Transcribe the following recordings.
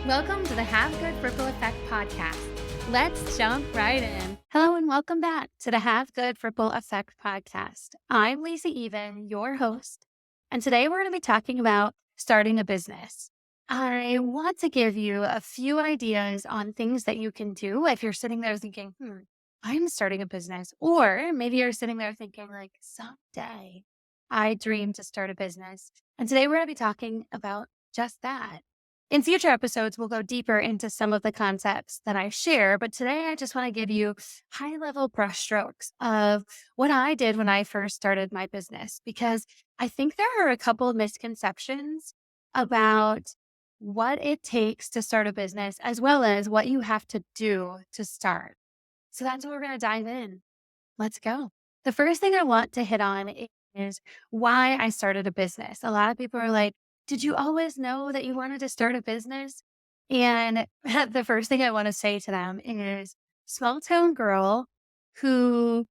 Welcome to the Have Good Ripple Effect podcast. Let's jump right in. Hello and welcome back to the Have Good Ripple Effect podcast. I'm Lisa Even, your host, and today we're going to be talking about starting a business. I want to give you a few ideas on things that you can do if you're sitting there thinking, I'm starting a business. Or maybe you're sitting there thinking like, someday I dream to start a business. And today we're going to be talking about just that. In future episodes, we'll go deeper into some of the concepts that I share, but today I just want to give you high-level brushstrokes of what I did when I first started my business, because I think there are a couple of misconceptions about what it takes to start a business, as well as what you have to do to start. So that's what we're going to dive in. Let's go. The first thing I want to hit on is why I started a business. A lot of people are like, did you always know that you wanted to start a business? And the first thing I want to say to them is small town girl who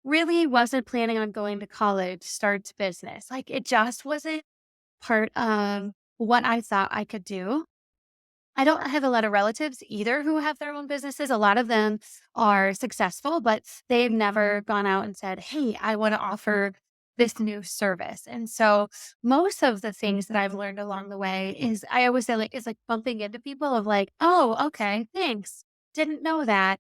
really wasn't planning on going to college starts business. Like it just wasn't part of what I thought I could do. I don't have a lot of relatives either who have their own businesses. A lot of them are successful, but they've never gone out and said, hey, I want to offer this new service. And so most of the things that I've learned along the way is I always say like, it's like bumping into people of like, oh, okay, thanks. Didn't know that.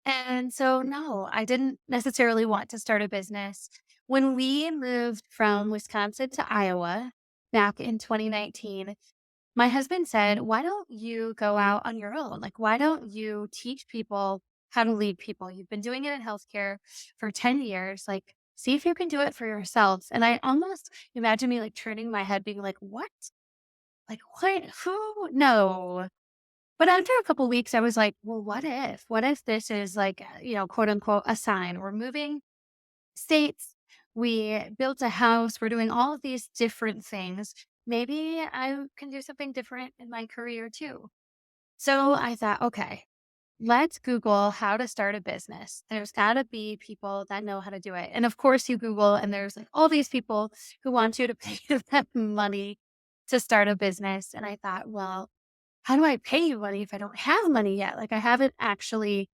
And so, no, I didn't necessarily want to start a business. When we moved from Wisconsin to Iowa back in 2019, my husband said, why don't you go out on your own? Like, why don't you teach people how to lead people? You've been doing it in healthcare for 10 years. Like, see if you can do it for yourself. And I almost imagine me like turning my head, being like, what? Like, what? Who? No. But after a couple weeks, I was like, well, what if? What if this is like, quote unquote, a sign? We're moving states. We built a house. We're doing all of these different things. Maybe I can do something different in my career too. So I thought, okay, let's Google how to start a business. There's got to be people that know how to do it. And of course, you Google, and there's like all these people who want you to pay them money to start a business. And I thought, well, how do I pay you money if I don't have money yet? Like I haven't actually,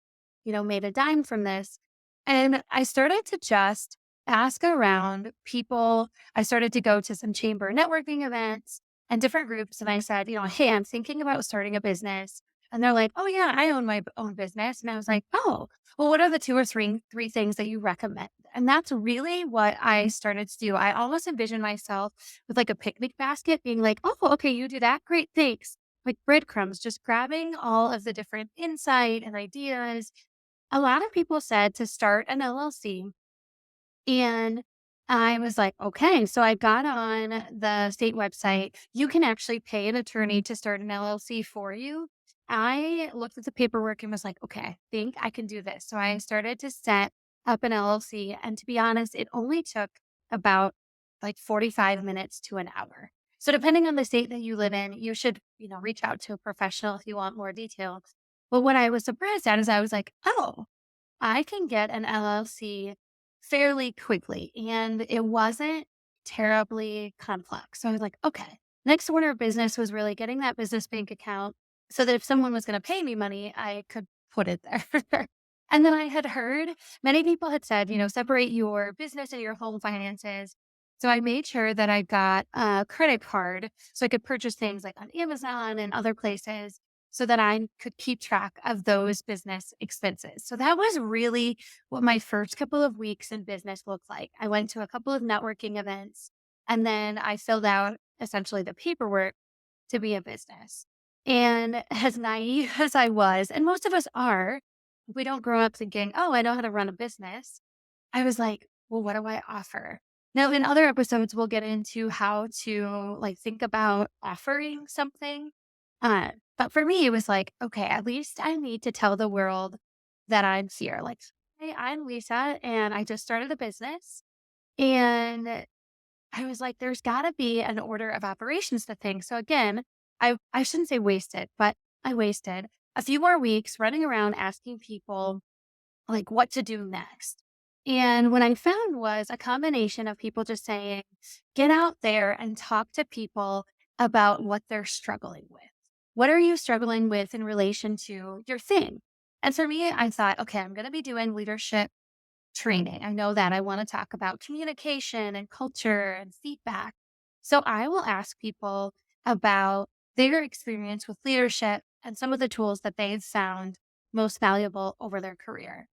made a dime from this. And I started to just ask around people. I started to go to some chamber networking events and different groups. And I said, hey, I'm thinking about starting a business. And they're like, oh yeah, I own my own business. And I was like, oh, well, what are the two or three things that you recommend? And that's really what I started to do. I almost envisioned myself with like a picnic basket being like, oh, okay, you do that. Great. Thanks, like breadcrumbs, just grabbing all of the different insight and ideas. A lot of people said to start an LLC. And I was like, okay. So I got on the state website. You can actually pay an attorney to start an LLC for you. I looked at the paperwork and was like, okay, I think I can do this. So I started to set up an LLC. And to be honest, it only took about like 45 minutes to an hour. So depending on the state that you live in, you should, reach out to a professional if you want more details. But what I was surprised at is I was like, oh, I can get an LLC fairly quickly. And it wasn't terribly complex. So I was like, okay. Next order of business was really getting that business bank account so that if someone was going to pay me money, I could put it there. And then I had heard many people had said, separate your business and your home finances. So I made sure that I got a credit card so I could purchase things like on Amazon and other places so that I could keep track of those business expenses. So that was really what my first couple of weeks in business looked like. I went to a couple of networking events and then I filled out essentially the paperwork to be a business. And as naive as I was, and most of us are, we don't grow up thinking, oh, I know how to run a business. I was like, well, what do I offer? Now, in other episodes, we'll get into how to like think about offering something. But for me, it was like, okay, at least I need to tell the world that I'm here. Like, hey, I'm Lisa and I just started a business. And I was like, there's got to be an order of operations to things. So again, I shouldn't say wasted, but I wasted a few more weeks running around asking people like what to do next. And what I found was a combination of people just saying, get out there and talk to people about what they're struggling with. what are you struggling with in relation to your thing? And for me, I thought, okay, I'm going to be doing leadership training. I know that I want to talk about communication and culture and feedback. So I will ask people about their experience with leadership and some of the tools that they've found most valuable over their career.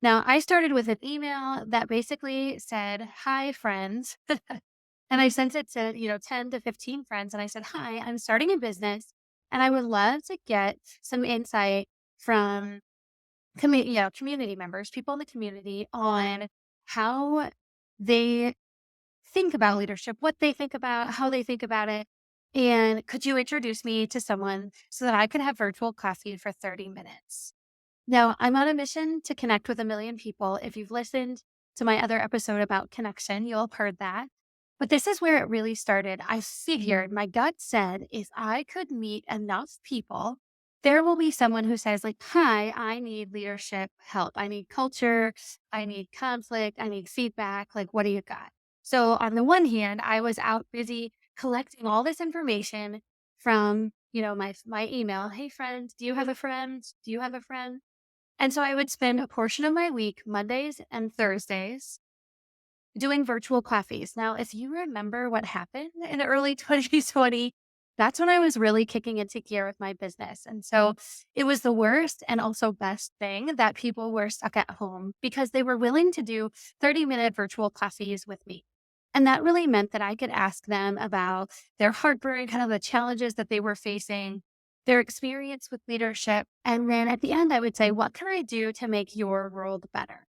Now, I started with an email that basically said, "Hi, friends." And I sent it to, 10 to 15 friends. And I said, "Hi, I'm starting a business and I would love to get some insight from community members, people in the community on how they think about leadership, what they think about, how they think about it. And could you introduce me to someone so that I could have virtual coffee for 30 minutes?" Now, I'm on a mission to connect with a million people. If you've listened to my other episode about connection, you'll have heard that. But this is where it really started. I figured my gut said if I could meet enough people, there will be someone who says, like, "Hi, I need leadership help. I need culture. I need conflict. I need feedback. Like, what do you got?" So, on the one hand, I was out busy collecting all this information from, my email. "Hey, friend, do you have a friend? Do you have a friend?" And so I would spend a portion of my week, Mondays and Thursdays, doing virtual coffees. Now, if you remember what happened in early 2020, that's when I was really kicking into gear with my business. And so it was the worst and also best thing that people were stuck at home because they were willing to do 30-minute virtual coffees with me. And that really meant that I could ask them about their heartburn, kind of the challenges that they were facing, their experience with leadership. And then at the end, I would say, "What can I do to make your world better?"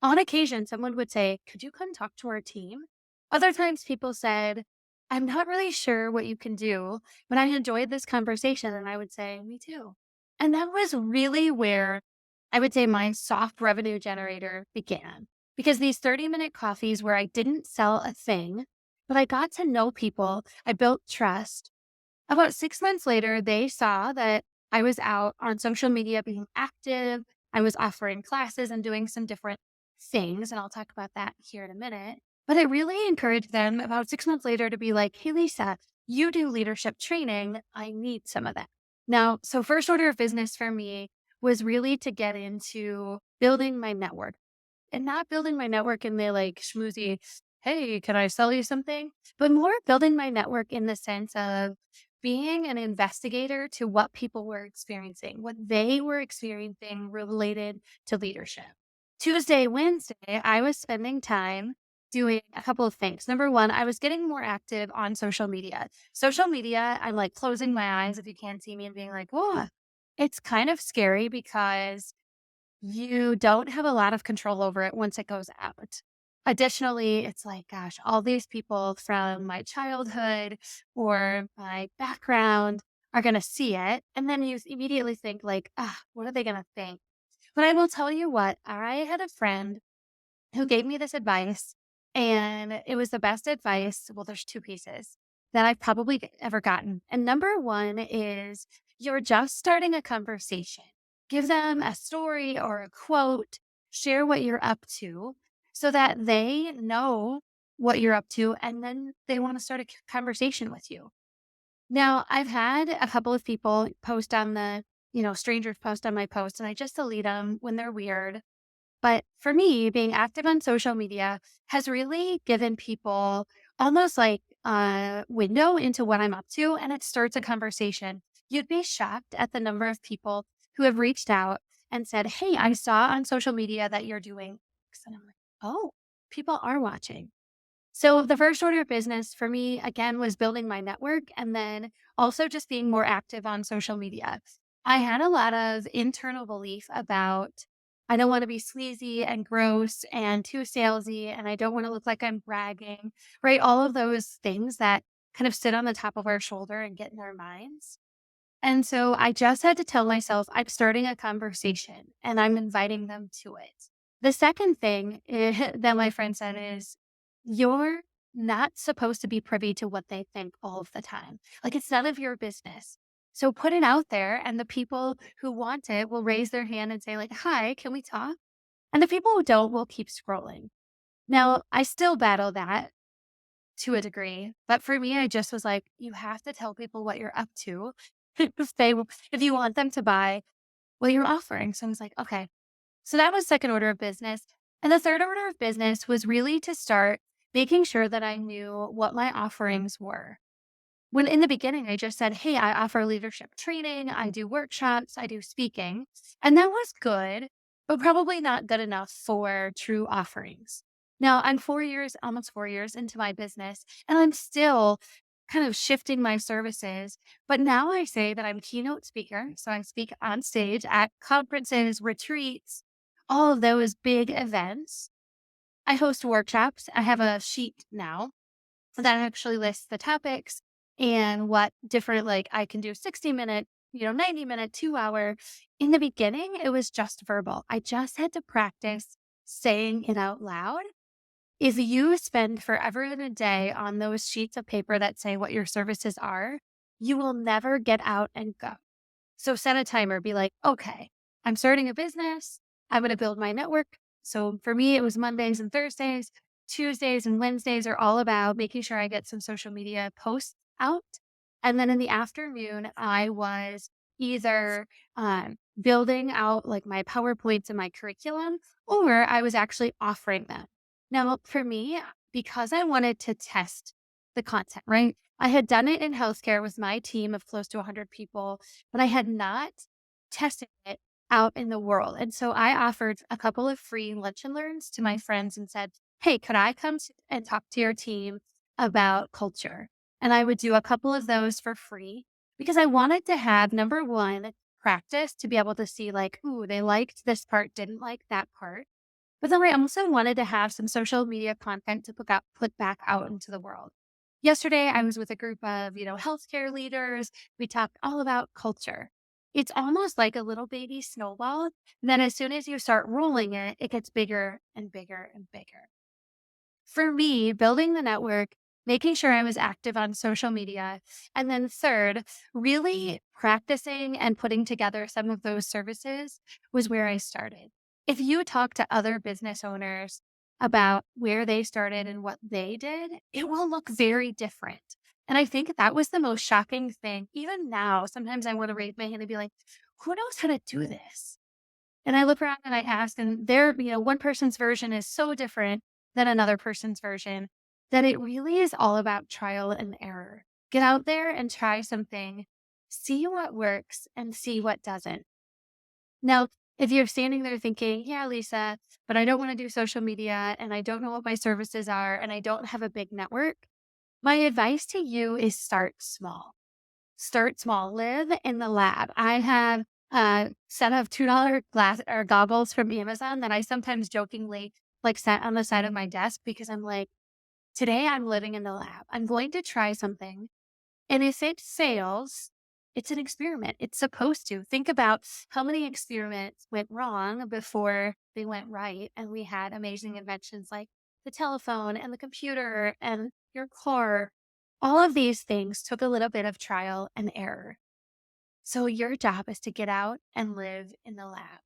On occasion, someone would say, "Could you come talk to our team?" Other times, people said, "I'm not really sure what you can do, but I enjoyed this conversation." And I would say, "Me too." And that was really where I would say my soft revenue generator began. Because these 30-minute coffees where I didn't sell a thing, but I got to know people, I built trust. About 6 months later, they saw that I was out on social media being active. I was offering classes and doing some different things, and I'll talk about that here in a minute. But I really encouraged them about 6 months later to be like, "Hey, Lisa, you do leadership training. I need some of that." Now, so first order of business for me was really to get into building my network and not building my network in the like schmoozy, "Hey, can I sell you something?" But more building my network in the sense of being an investigator to what people were experiencing, what they were experiencing related to leadership. Tuesday, Wednesday, I was spending time doing a couple of things. Number one, I was getting more active on social media. Social media, I'm like closing my eyes if you can't see me and being like, "Oh, it's kind of scary because you don't have a lot of control over it once it goes out." Additionally, it's like, gosh, all these people from my childhood or my background are going to see it. And then you immediately think like, ah, what are they going to think? But I will tell you what, I had a friend who gave me this advice, and it was the best advice. Well, there's two pieces that I've probably ever gotten. And number one is you're just starting a conversation. Give them a story or a quote, share what you're up to so that they know what you're up to, and then they want to start a conversation with you. Now, I've had a couple of people post on strangers post on my post, and I just delete them when they're weird. But for me, being active on social media has really given people almost like a window into what I'm up to, and it starts a conversation. You'd be shocked at the number of people who have reached out and said, "Hey, I saw on social media that you're doing X." And I'm like, "Oh, people are watching." So the first order of business for me, again, was building my network and then also just being more active on social media. I had a lot of internal belief about I don't want to be sleazy and gross and too salesy, and I don't want to look like I'm bragging, right? All of those things that kind of sit on the top of our shoulder and get in our minds. And so I just had to tell myself I'm starting a conversation and I'm inviting them to it. The second thing that my friend said is, "You're not supposed to be privy to what they think all of the time. Like it's none of your business. So put it out there and the people who want it will raise their hand and say like, 'Hi, can we talk?' And the people who don't will keep scrolling." Now, I still battle that to a degree, but for me, I just was like, you have to tell people what you're up to if you want them to buy what you're offering. So I was like, okay. So that was second order of business. And the third order of business was really to start making sure that I knew what my offerings were. When in the beginning, I just said, hey, I offer leadership training, I do workshops, I do speaking. And that was good, but probably not good enough for true offerings. Now, I'm 4 years, almost 4 years into my business, and I'm still kind of shifting my services. But now I say that I'm a keynote speaker. So I speak on stage at conferences, retreats, all of those big events. I host workshops. I have a sheet now that actually lists the topics and what different, like I can do 60-minute, 90-minute, 2 hour. In the beginning, it was just verbal. I just had to practice saying it out loud. If you spend forever in a day on those sheets of paper that say what your services are, you will never get out and go. So set a timer, be like, okay, I'm starting a business. I'm going to build my network. So for me, it was Mondays and Thursdays. Tuesdays and Wednesdays are all about making sure I get some social media posts out. And then in the afternoon, I was either building out like my PowerPoints and my curriculum, or I was actually offering them. Now, for me, because I wanted to test the content, right? I had done it in healthcare with my team of close to 100 people, but I had not tested it out in the world. And so I offered a couple of free lunch and learns to my friends and said, hey, could I come and talk to your team about culture? And I would do a couple of those for free because I wanted to have, number one, practice to be able to see like, ooh, they liked this part, didn't like that part. But then I also wanted to have some social media content to put back out into the world. Yesterday, I was with a group of, healthcare leaders. We talked all about culture. It's almost like a little baby snowball. Then as soon as you start rolling it, it gets bigger and bigger and bigger. For me, building the network, making sure I was active on social media, and then third, really practicing and putting together some of those services was where I started. If you talk to other business owners about where they started and what they did, it will look very different. And I think that was the most shocking thing. Even now, sometimes I want to raise my hand and be like, who knows how to do this? And I look around and I ask, and one person's version is so different than another person's version that it really is all about trial and error. Get out there and try something, see what works and see what doesn't. Now, if you're standing there thinking, yeah, Lisa, but I don't want to do social media and I don't know what my services are and I don't have a big network, my advice to you is start small. Start small, live in the lab. I have a set of $2 glass or goggles from Amazon that I sometimes jokingly like set on the side of my desk because I'm like, today I'm living in the lab. I'm going to try something. And if it fails, it's an experiment. It's supposed to. Think about how many experiments went wrong before they went right. And we had amazing inventions like the telephone and the computer and your car. All of these things took a little bit of trial and error. So your job is to get out and live in the lab,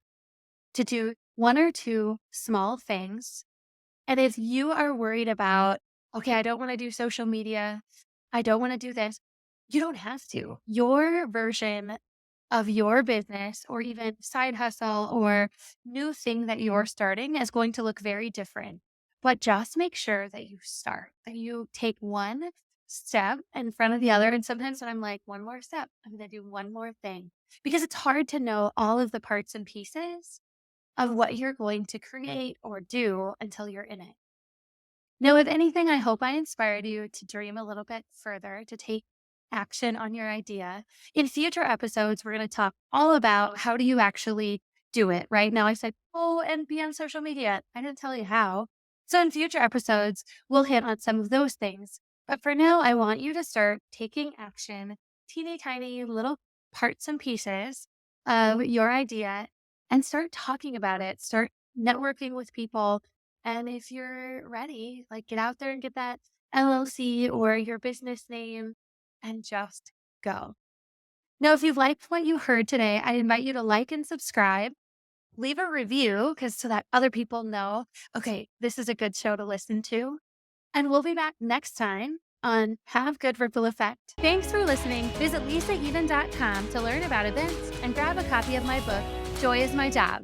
to do one or two small things. And if you are worried about, okay, I don't want to do social media, I don't want to do this, you don't have to. Your version of your business or even side hustle or new thing that you're starting is going to look very different. But just make sure that you start, that you take one step in front of the other. And sometimes when I'm like, one more step, I'm going to do one more thing because it's hard to know all of the parts and pieces of what you're going to create or do until you're in it. Now, if anything, I hope I inspired you to dream a little bit further, to take action on your idea. In future episodes, we're going to talk all about how do you actually do it. Right now, I said, oh, and be on social media. I didn't tell you how. So in future episodes, we'll hit on some of those things. But for now, I want you to start taking action, teeny tiny little parts and pieces of your idea, and start talking about it. Start networking with people, and if you're ready, like get out there and get that LLC or your business name and just go. Now, if you've liked what you heard today, I invite you to like and subscribe, leave a review because so that other people know, okay, this is a good show to listen to. And we'll be back next time on Have Good Ripple Effect. Thanks for listening. Visit lisaeven.com to learn about events and grab a copy of my book, Joy is My Job.